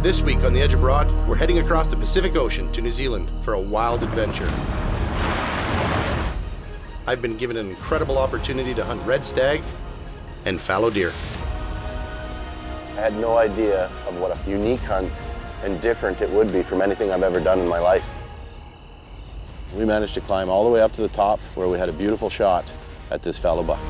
This week on The Edge Abroad, we're heading across the Pacific Ocean to New Zealand for a wild adventure. I've been given an incredible opportunity to hunt red stag and fallow deer. I had no idea of what a unique hunt and different it would be from anything I've ever done in my life. We managed to climb all the way up to the top where we had a beautiful shot at this fallow buck.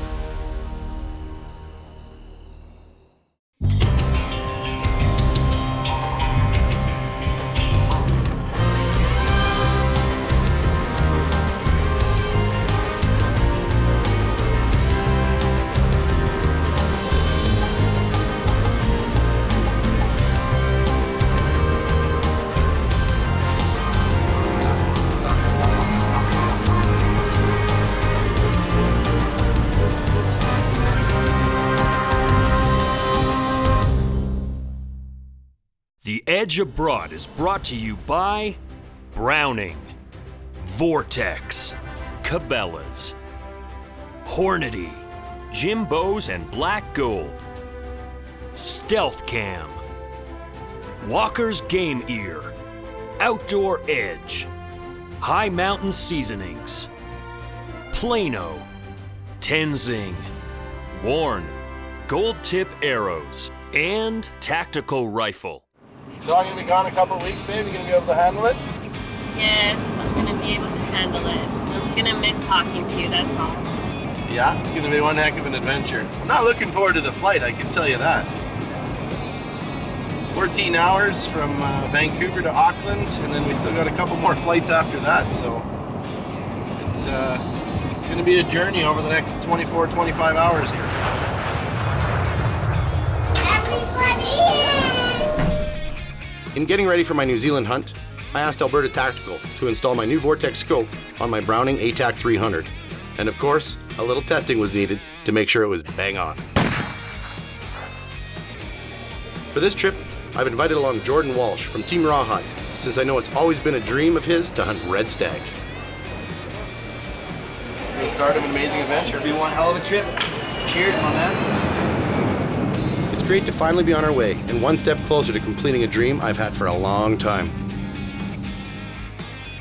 The Edge Abroad is brought to you by Browning, Vortex, Cabela's, Hornady, Jimbo's and Black Gold, Stealth Cam, Walker's Game Ear, Outdoor Edge, High Mountain Seasonings, Plano, Tenzing, Warren, Gold Tip Arrows, and Tactical Rifle. So I'm gonna be gone a couple of weeks, babe. You gonna be able to handle it? Yes, I'm gonna be able to handle it. I'm just gonna miss talking to you, that's all. Yeah, it's gonna be one heck of an adventure. I'm not looking forward to the flight, I can tell you that. 14 hours from Vancouver to Auckland, and then we still got a couple more flights after that, so it's gonna be a journey over the next 24, 25 hours here. In getting ready for my New Zealand hunt, I asked Alberta Tactical to install my new Vortex scope on my Browning ATAC 300. And of course, a little testing was needed to make sure it was bang on. For this trip, I've invited along Jordan Walsh from Team Rawhide, since I know it's always been a dream of his to hunt red stag. The start of an amazing adventure. It's been one hell of a trip. Cheers, my man. It's great to finally be on our way and one step closer to completing a dream I've had for a long time.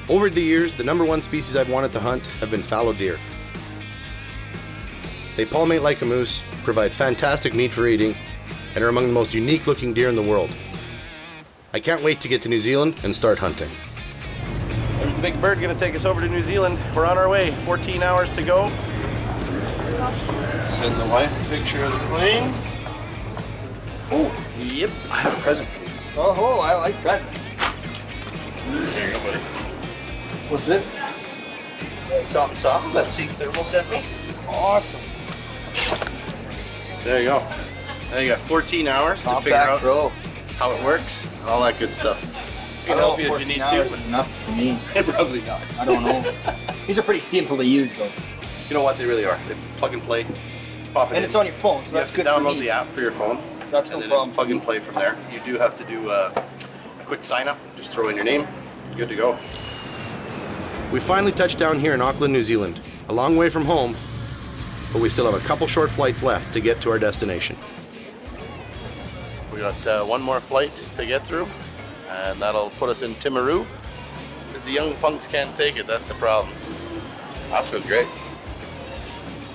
Over the years, the number one species I've wanted to hunt have been fallow deer. They palmate like a moose, provide fantastic meat for eating, and are among the most unique looking deer in the world. I can't wait to get to New Zealand and start hunting. There's the big bird gonna take us over to New Zealand. We're on our way, 14 hours to go. Send the wife a picture of the plane. Oh, yep, I have a present for you. Oh, I like presents. There you go, buddy. What's this? Something. Let's see, Thermal sent me. Awesome. There you go. Now you got 14 hours to figure out how it works, and all that good stuff. I can help you if you need to. But enough for me. Probably not. I don't know. These are pretty simple to use, though. You know what? They really are. They plug and play. Pop it in. And it's on your phone, so You that's have to good for download me. the app for your phone. That's and no then problem. just plug and play from there. You do have to do a quick sign up. Just throw in your name. Good to go. We finally touched down here in Auckland, New Zealand. A long way from home, but we still have a couple short flights left to get to our destination. We got one more flight to get through, and that'll put us in Timaru. The young punks can't take it, that's the problem. I feel great.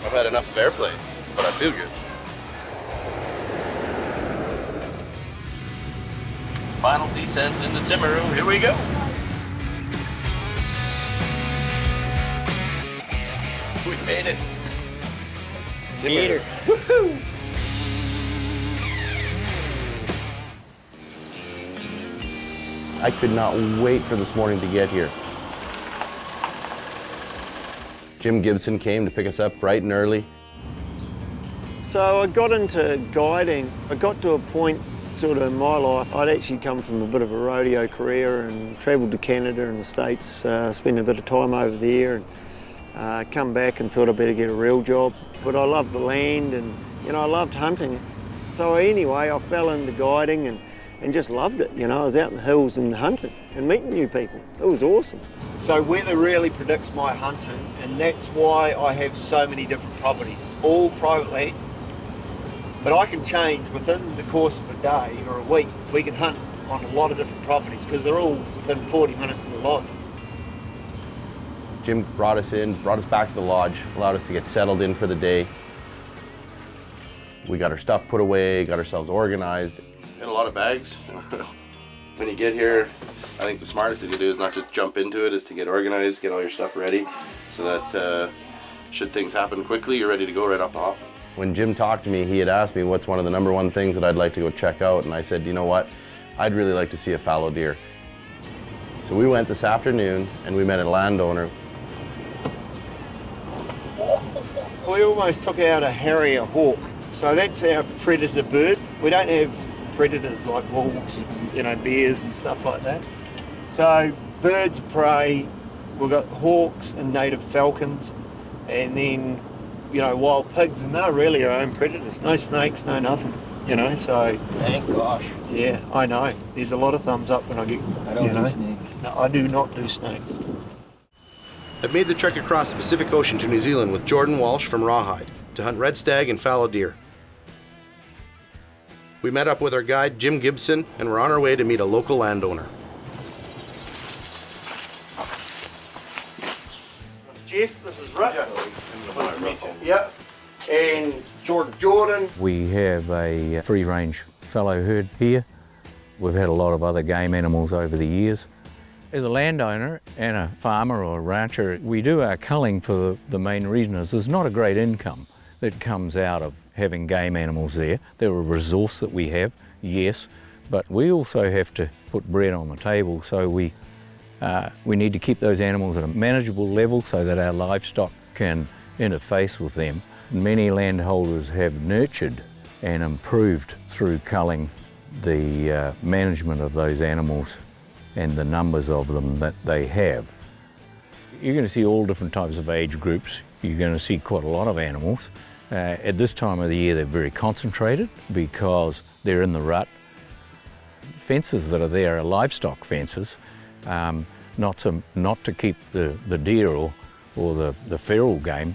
I've had enough of airplanes, but I feel good. Final descent into Timaru, here we go. We made it. Timaru. Woohoo! I could not wait for this morning to get here. Jim Gibson came to pick us up bright and early. So I got into guiding. I got to a point sort of in my life, I'd actually come from a bit of a rodeo career and travelled to Canada and the States, spent a bit of time over there and come back and thought I'd better get a real job. But I loved the land and, I loved hunting. So anyway, I fell into guiding and just loved it. I was out in the hills and hunting and meeting new people. It was awesome. So weather really predicts my hunting, and that's why I have so many different properties, all privately. But I can change within the course of a day or a week. We can hunt on a lot of different properties because they're all within 40 minutes of the lodge. Jim brought us back to the lodge, allowed us to get settled in for the day. We got our stuff put away, got ourselves organized. Got a lot of bags. When you get here, I think the smartest thing to do is not just jump into it, is to get organized, get all your stuff ready, so that should things happen quickly, you're ready to go right off the hop. When Jim talked to me, he had asked me what's one of the #1 things that I'd like to go check out, and I said, you know what, I'd really like to see a fallow deer. So we went this afternoon and we met a landowner. We almost took out a harrier hawk, so that's our predator bird. We don't have predators like wolves, bears and stuff like that. So birds of prey, we've got hawks and native falcons, and then, wild pigs, and they're really our own predators. No snakes, no nothing, so. Thank gosh. Yeah, I know. There's a lot of thumbs up when I get, I don't do snakes. No, I do not do snakes. I've made the trek across the Pacific Ocean to New Zealand with Jordan Walsh from Rawhide to hunt red stag and fallow deer. We met up with our guide Jim Gibson and we're on our way to meet a local landowner. Jeff, this is Rick. Nice to meet you. Yep. And Jordan. We have a free-range fallow herd here. We've had a lot of other game animals over the years. As a landowner and a farmer or a rancher, we do our culling for the main reason is there's not a great income that comes out of having game animals there. They're a resource that we have, yes, but we also have to put bread on the table, so we need to keep those animals at a manageable level so that our livestock can interface with them. Many landholders have nurtured and improved through culling the management of those animals and the numbers of them that they have. You're going to see all different types of age groups. You're going to see quite a lot of animals. At this time of the year, they're very concentrated because they're in the rut. Fences that are there are livestock fences, not to keep the deer or the feral game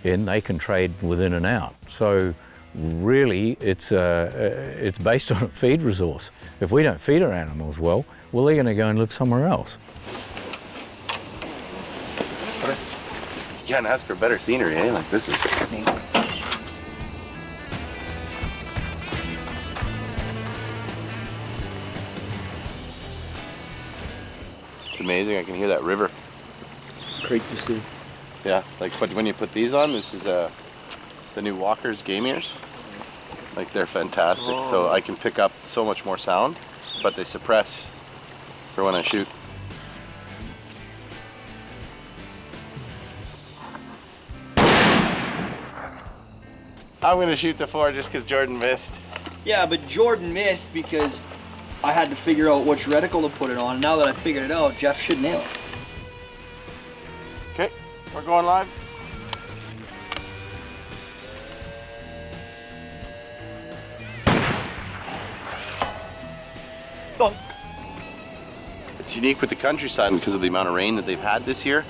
in. They can trade within and out. So really, it's based on a feed resource. If we don't feed our animals well, they're going to go and live somewhere else. You can't ask for better scenery, eh? Like, this is neat. It's amazing. I can hear that river. Great to see. Yeah, but when you put these on, this is the new Walker's game ears. Like, they're fantastic. Oh. So I can pick up so much more sound, but they suppress for when I shoot. I'm gonna shoot the 4 just because Jordan missed. Yeah, but Jordan missed because I had to figure out which reticle to put it on. Now that I figured it out, Jeff should nail it. Okay, we're going live. Done. It's unique with the countryside because of the amount of rain that they've had this year,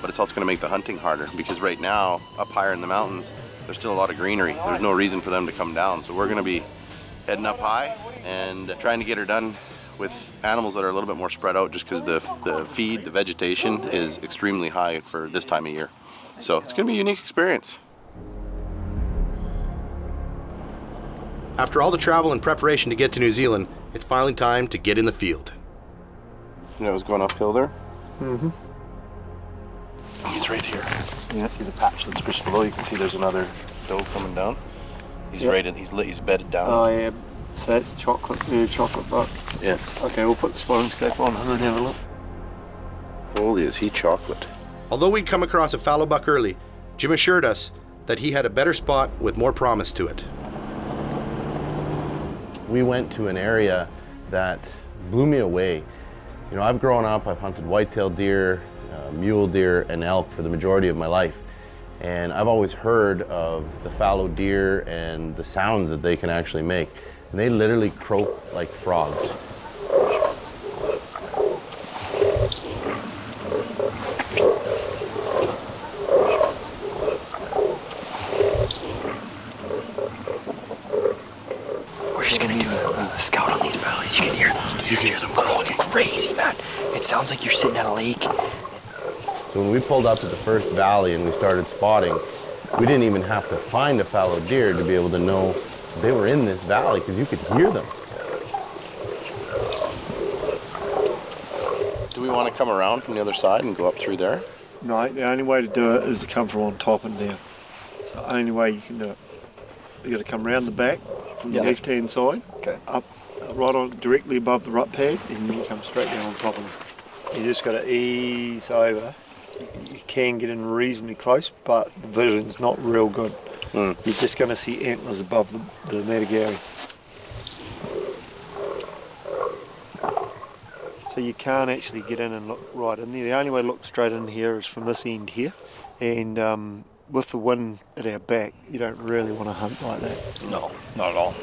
but it's also going to make the hunting harder because right now, up higher in the mountains, there's still a lot of greenery. There's no reason for them to come down. So we're going to be heading up high and trying to get her done with animals that are a little bit more spread out just because the feed, the vegetation is extremely high for this time of year. So it's going to be a unique experience. After all the travel and preparation to get to New Zealand, it's finally time to get in the field. You know what's going uphill there? Mm-hmm. He's right here. You see the patch that's just below? You can see there's another doe coming down. He's right in, he's bedded down. Oh yeah, so that's chocolate buck. Yeah. Okay, we'll put the spotting scope on him and have a look. Holy, is he chocolate. Although we'd come across a fallow buck early, Jim assured us that he had a better spot with more promise to it. We went to an area that blew me away. You know, I've grown up, I've hunted white-tailed deer, mule deer, and elk for the majority of my life. And I've always heard of the fallow deer and the sounds that they can actually make. And they literally croak like frogs. We're just gonna do a scout on these valleys. You can hear those, dude. You can hear them going crazy, man. It sounds like you're sitting at a lake. So when we pulled up to the first valley and we started spotting, we didn't even have to find a fallow deer to be able to know they were in this valley because you could hear them. Do we want to come around from the other side and go up through there? No, the only way to do it is to come from on top and down. It's the only way you can do it. You got to come around the back from the left-hand side, up right on directly above the rut pad, and then you come straight down on top of them. You just got to ease over. You can get in reasonably close, but the vision's not real good. You're just going to see antlers above the Matagari. So you can't actually get in and look right in there. The only way to look straight in here is from this end here, and with the wind at our back, you don't really want to hunt like that. No, not at all.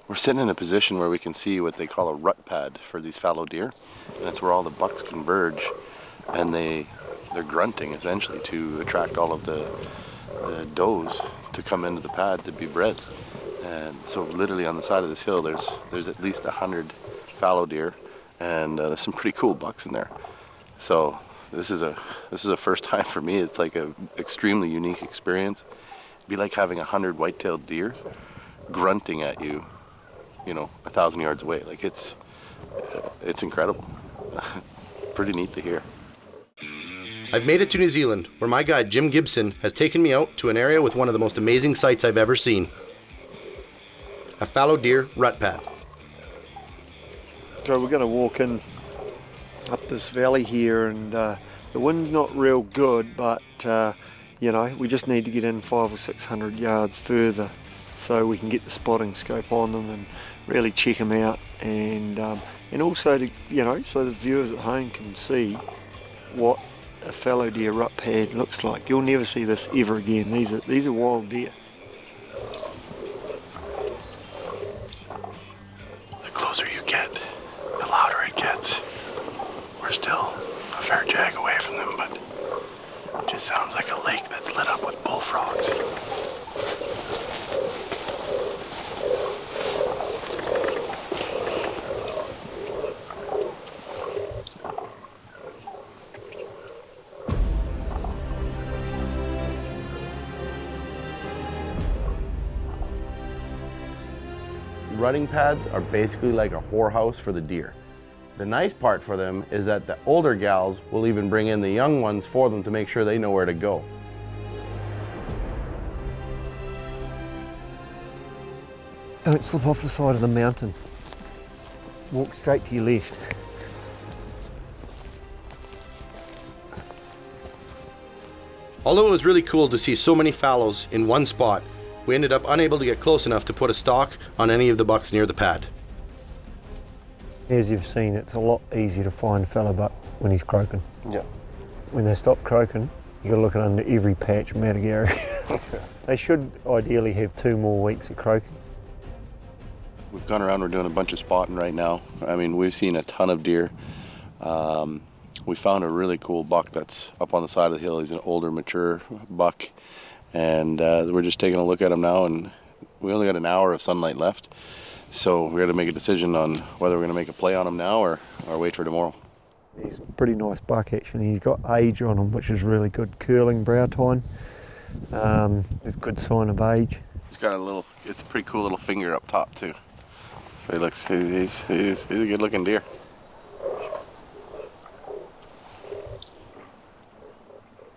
We're sitting in a position where we can see what they call a rut pad for these fallow deer, and it's where all the bucks converge, and they're grunting essentially to attract all of the does to come into the pad to be bred. And so literally on the side of this hill, there's at least 100 fallow deer, and there's some pretty cool bucks in there. So this is a first time for me. It's like a extremely unique experience. It'd be like having 100 white-tailed deer grunting at you, 1,000 yards away. Like it's incredible. Pretty neat to hear. I've made it to New Zealand, where my guide Jim Gibson has taken me out to an area with one of the most amazing sights I've ever seen. A fallow deer rut pad. So we're going to walk in up this valley here, and the wind's not real good, but we just need to get in 500 or 600 yards further so we can get the spotting scope on them and really check them out, and also to, so the viewers at home can see what a fallow deer rut pad looks like. You'll never see this ever again. These are wild deer. The closer you get, the louder it gets. We're still a fair jag away from them, but it just sounds like a lake that's lit up with bullfrogs. Rutting pads are basically like a whorehouse for the deer. The nice part for them is that the older gals will even bring in the young ones for them to make sure they know where to go. Don't slip off the side of the mountain. Walk straight to your left. Although it was really cool to see so many fallows in one spot, we ended up unable to get close enough to put a stalk on any of the bucks near the pad. As you've seen, it's a lot easier to find a fallow buck when he's croaking. Yeah. When they stop croaking, you got to look under every patch of Matagari. They should ideally have 2 more weeks of croaking. We've gone around, we're doing a bunch of spotting right now. I mean, we've seen a ton of deer. We found a really cool buck that's up on the side of the hill. He's an older, mature buck. And we're just taking a look at him now, and we only got an hour of sunlight left. So we got to make a decision on whether we're going to make a play on him now or wait for tomorrow. He's a pretty nice buck actually. He's got age on him, which is really good. Curling brow tine. It's a good sign of age. He's got it's a pretty cool little finger up top too. So he's a good looking deer.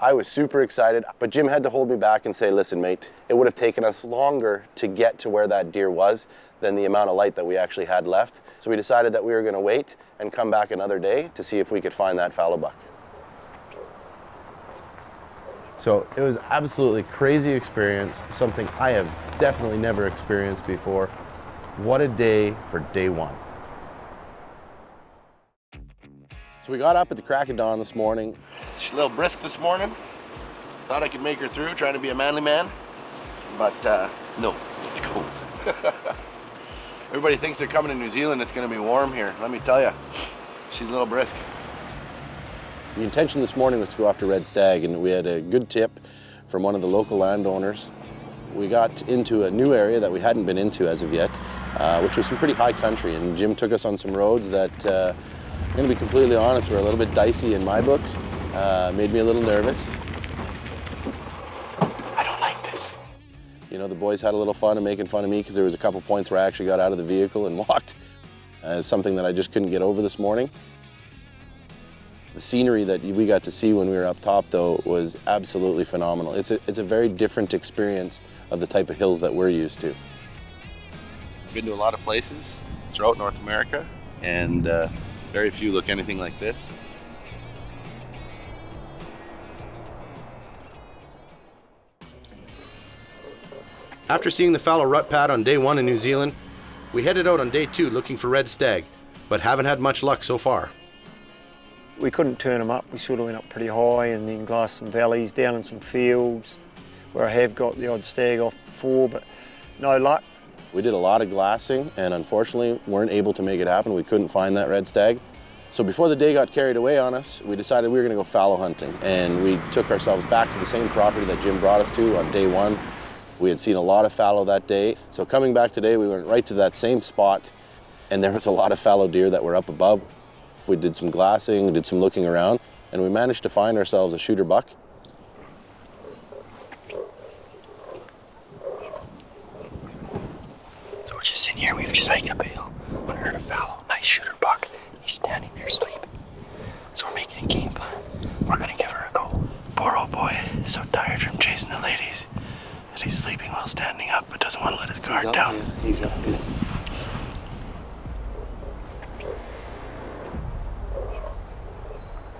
I was super excited, but Jim had to hold me back and say, listen, mate, it would have taken us longer to get to where that deer was than the amount of light that we actually had left. So we decided that we were going to wait and come back another day to see if we could find that fallow buck. So it was absolutely crazy experience, something I have definitely never experienced before. What a day for day one. So we got up at the crack of dawn this morning. She's a little brisk this morning. Thought I could make her through, trying to be a manly man. But no, it's cold. Everybody thinks they're coming to New Zealand, it's gonna be warm here. Let me tell you, she's a little brisk. The intention this morning was to go after red stag, and we had a good tip from one of the local landowners. We got into a new area that we hadn't been into as of yet, which was some pretty high country. And Jim took us on some roads that, I'm going to be completely honest, were a little bit dicey in my books. Made me a little nervous. I don't like this. You know, the boys had a little fun and making fun of me because there was a couple points where I actually got out of the vehicle and walked. Something that I just couldn't get over this morning. The scenery that we got to see when we were up top, though, was absolutely phenomenal. It's a very different experience of the type of hills that we're used to. I've been to a lot of places throughout North America, and very few look anything like this. After seeing the fallow rut pad on day 1 in New Zealand, we headed out on day 2 looking for red stag, but haven't had much luck so far. We couldn't turn them up. We sort of went up pretty high and then glassed some valleys, down in some fields where I have got the odd stag off before, but no luck. We did a lot of glassing and unfortunately weren't able to make it happen. We couldn't find that red stag. So before the day got carried away on us, we decided we were going to go fallow hunting, and we took ourselves back to the same property that Jim brought us to on day 1. We had seen a lot of fallow that day. So coming back today, we went right to that same spot, and there was a lot of fallow deer that were up above. We did some glassing, did some looking around, and we managed to find ourselves a shooter buck. So we're just sitting here, we've just hiked up a hill, unheard of fallow, nice shooter buck. He's standing there sleeping. So we're making a game plan. We're gonna give her a go. Poor old boy is so tired from chasing the ladies that he's sleeping while standing up, but doesn't want to let his guard down. He's up here.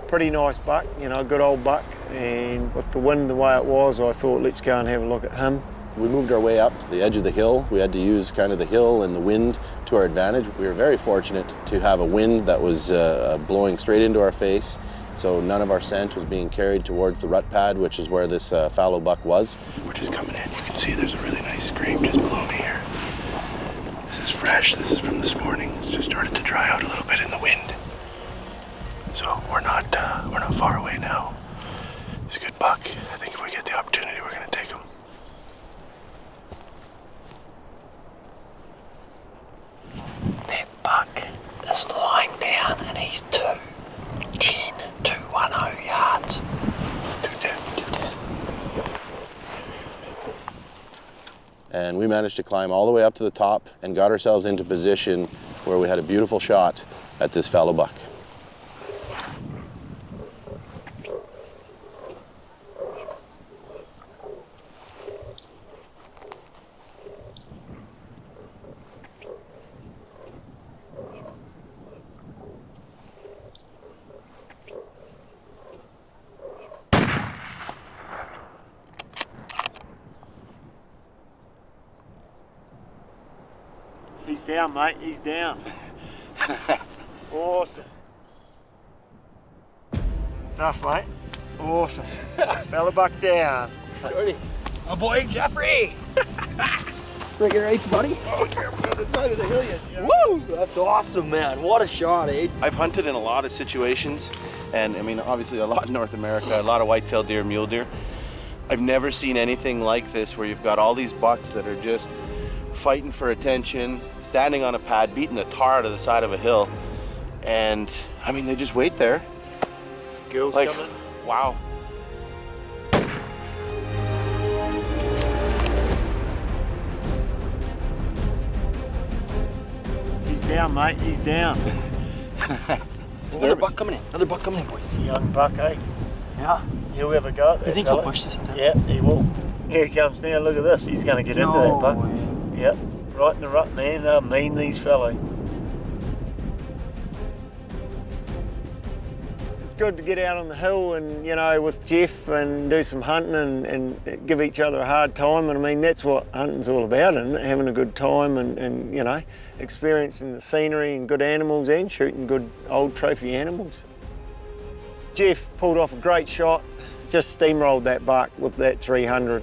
Pretty nice buck, you know, good old buck, and with the wind the way it was, I thought let's go and have a look at him. We moved our way up to the edge of the hill. We had to use kind of the hill and the wind to our advantage. We were very fortunate to have a wind that was blowing straight into our face, so none of our scent was being carried towards the rut pad, which is where this fallow buck was. We're just coming in. You can see there's a really nice scrape just below me here. This is fresh. This is from this morning. It's just started to dry out a little bit in the wind. So we're not far away now. He's a good buck. I think if we get the opportunity, we're gonna take him. That buck is lying down and he's 210 yards. 210. And we managed to climb all the way up to the top and got ourselves into position where we had a beautiful shot at this fallow buck. He's down, mate, he's down. Awesome. Stuff, mate. Awesome. Fallow buck down. Jordy. Oh boy, Jeffrey! Breaking rates, buddy. Oh, you're on the other side of the hill yet. Yeah. Woo! That's awesome, man. What a shot, eh? I've hunted in a lot of situations, and I mean, obviously a lot in North America, a lot of white-tailed deer, mule deer. I've never seen anything like this where you've got all these bucks that are just fighting for attention, standing on a pad, beating the tar out of the side of a hill, and I mean, they just wait there. Girls Like, coming. wow. He's down, mate, he's down. Another buck coming in. Another buck coming in, boys. Young buck, eh? Yeah. He'll have a go at that You think fella. he'll push this down? Yeah, he will. Here he comes down, look at this. He's going to get into that buck. Yep, right in the rut, man. They're mean, these fellows. It's good to get out on the hill and, you know, with Jeff and do some hunting and give each other a hard time. And I mean, that's what hunting's all about, isn't it? Having a good time and, you know, experiencing the scenery and good animals and shooting good old trophy animals. Jeff pulled off a great shot, just steamrolled that buck with that 300.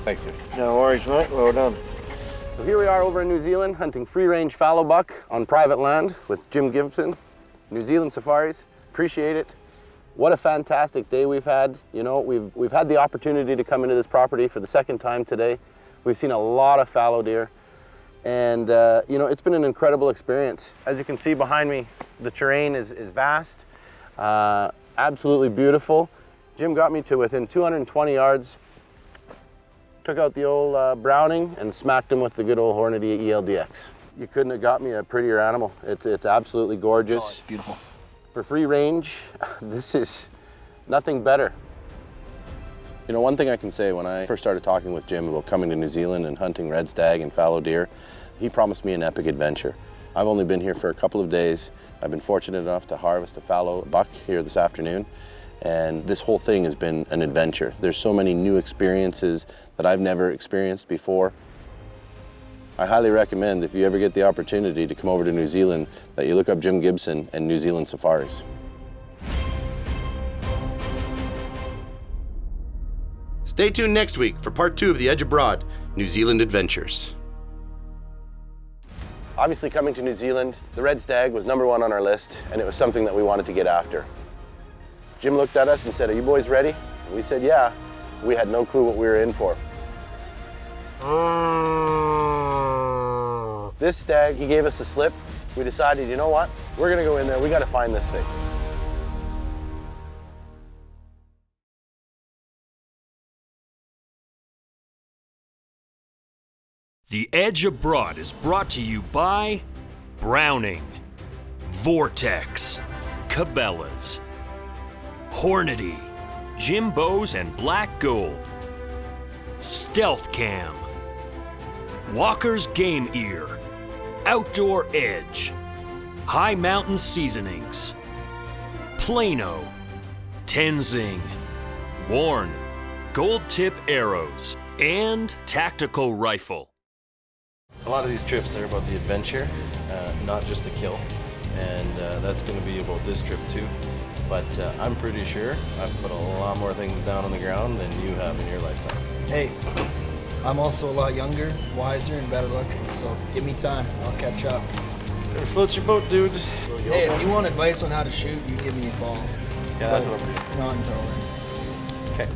Thanks, dude. No worries, mate. Well done. So here we are over in New Zealand hunting free-range fallow buck on private land with Jim Gibson. New Zealand Safaris, appreciate it. What a fantastic day we've had. You know, we've had the opportunity to come into this property for the second time today. We've seen a lot of fallow deer, and you know, it's been an incredible experience. As you can see behind me, the terrain is vast, absolutely beautiful. Jim got me to within 220 yards, took out the old Browning and smacked him with the good old Hornady ELDX. You couldn't have got me a prettier animal. It's absolutely gorgeous. Oh, it's beautiful. For free range, this is nothing better. You know, one thing I can say, when I first started talking with Jim about coming to New Zealand and hunting red stag and fallow deer, he promised me an epic adventure. I've only been here for a couple of days. I've been fortunate enough to harvest a fallow buck here this afternoon, and this whole thing has been an adventure. There's so many new experiences that I've never experienced before. I highly recommend, if you ever get the opportunity to come over to New Zealand, that you look up Jim Gibson and New Zealand safaris. Stay tuned next week for part 2 of the Edge of Broad, New Zealand Adventures. Obviously, coming to New Zealand, the red stag was #1 on our list, and it was something that we wanted to get after. Jim looked at us and said, "Are you boys ready?" And we said, "Yeah." We had no clue what we were in for. This stag, he gave us a slip. We decided, you know what? We're gonna go in there, we gotta find this thing. The Edge of Broad is brought to you by Browning, Vortex, Cabela's, Hornady, Jim Bows and Black Gold, Stealth Cam, Walker's Game Ear, Outdoor Edge, High Mountain Seasonings, Plano, Tenzing, Warren, Gold Tip Arrows, and Tactical Rifle. A lot of these trips are about the adventure, not just the kill, and that's going to be about this trip too. But I'm pretty sure I've put a lot more things down on the ground than you have in your lifetime. Hey, I'm also a lot younger, wiser, and better looking, so give me time. I'll catch up. Never float your boat, dude. Hey, if you want advice on how to shoot, you give me a call. Yeah, that's what I'm doing. Not until then. Okay.